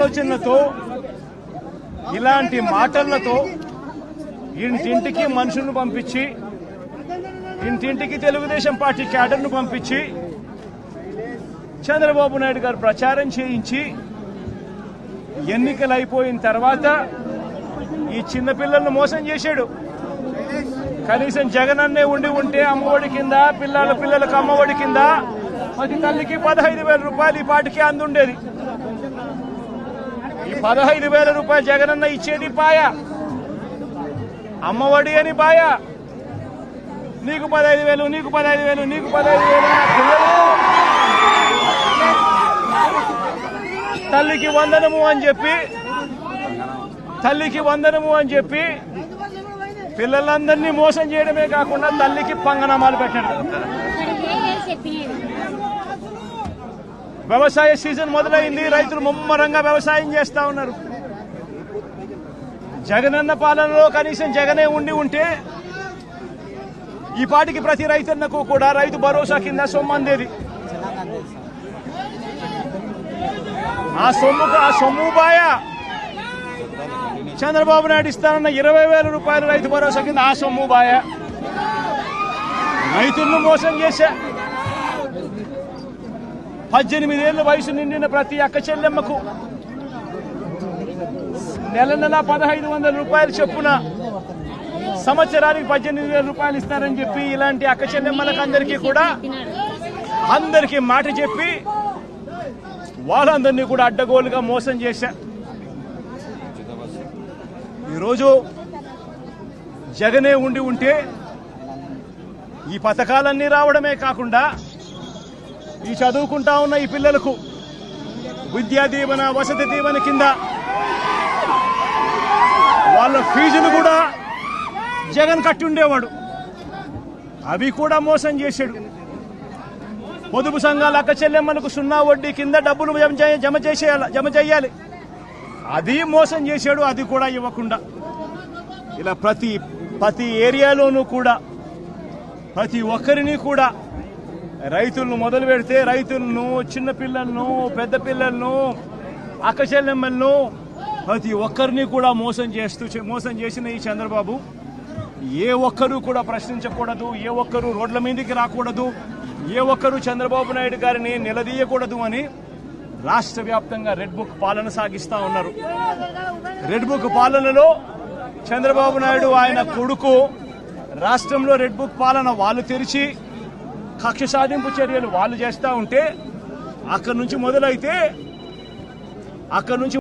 ఆలోచనలతో ఇలాంటి మాటలతో ఇంటింటికి మనుషులను పంపించి ఇంటింటికి తెలుగుదేశం పార్టీ క్యాడర్ను పంపించి చంద్రబాబు నాయుడు గారు ప్రచారం చేయించి ఎన్నికలు అయిపోయిన తర్వాత ఈ చిన్నపిల్లలను మోసం చేశాడు. కనీసం జగన్ అన్నే ఉంటే అమ్మఒడి కింద పిల్లలకు అమ్మఒడి కింద ప్రతి తల్లికి 15,000 రూపాయలు ఈ పాటికి అందుండేది. ఈ 15,000 రూపాయలు జగనన్న ఇచ్చేది పాయ, అమ్మఒడి అని పాయ. నీకు 15,000 నీకు 15,000 నీకు 15,000 తల్లికి వందనము అని చెప్పి పిల్లలందరినీ మోసం చేయడమే కాకుండా తల్లికి పంగనామాలు పెట్టడం. వ్యవసాయ సీజన్ మొదలైంది, రైతులు ముమ్మరంగా వ్యవసాయం చేస్తా ఉన్నారు. జగనన్న పాలనలో కనీసం జగనే ఉంటే ఈ పాటికి ప్రతి రైతన్నకు కూడా రైతు భరోసా కింద సొమ్ము అందేది. ఆ సొమ్ము బాయ చంద్రబాబు నాయుడు ఇస్తానన్న 20,000 రూపాయలు రైతు భరోసా కింద ఆ సొమ్ము బాయ. రైతులను మోసం చేశా. 18 ఏళ్ల వయసు నిండిన ప్రతి అక్క చెల్లెమ్మకు నెల 1,500 రూపాయలు చొప్పున సంవత్సరానికి 18,000 రూపాయలు ఇస్తారని చెప్పి ఇలాంటి అక్క చెల్లెమ్మలకు అందరికీ మాట చెప్పి వాళ్ళందరినీ కూడా అడ్డగోలుగా మోసం చేశా. ఈరోజు జగనే ఉంటే ఈ పథకాలన్నీ రావడమే కాకుండా ఈ చదువుకుంటా ఉన్న ఈ పిల్లలకు విద్యా దీవెన వసతి దీవెన కింద వాళ్ళ ఫీజులు కూడా జగన్ కట్టి ఉండేవాడు. అవి కూడా మోసం చేశాడు. పొదుపు సంఘాల అక్క చెల్లెమ్మలకు 0 వడ్డీ కింద డబ్బులు జమ చేయాలి, అది మోసం చేశాడు. అది కూడా ఇవ్వకుండా ఇలా ప్రతి ఏరియాలోనూ కూడా ప్రతి ఒక్కరిని కూడా రైతులను మొదలు పెడితే రైతులను, చిన్నపిల్లలను, పెద్ద పిల్లలను, అక్క చెల్లెమ్మలను ప్రతి ఒక్కరిని కూడా మోసం చేసిన ఈ చంద్రబాబు ఏ ఒక్కరూ కూడా ప్రశ్నించకూడదు, ఏ ఒక్కరూ రోడ్ల మీదకి రాకూడదు, ఏ ఒక్కరూ చంద్రబాబు నాయుడు గారిని నిలదీయకూడదు అని రాష్ట్ర వ్యాప్తంగా రెడ్ బుక్ పాలన సాగిస్తా ఉన్నారు. రెడ్ బుక్ పాలనలో చంద్రబాబు నాయుడు ఆయన కొడుకు రాష్ట్రంలో రెడ్ బుక్ పాలన వాళ్ళు తెరిచి కక్ష సాధింపు చర్యలు వాళ్ళు చేస్తా ఉంటే అక్కడి నుంచి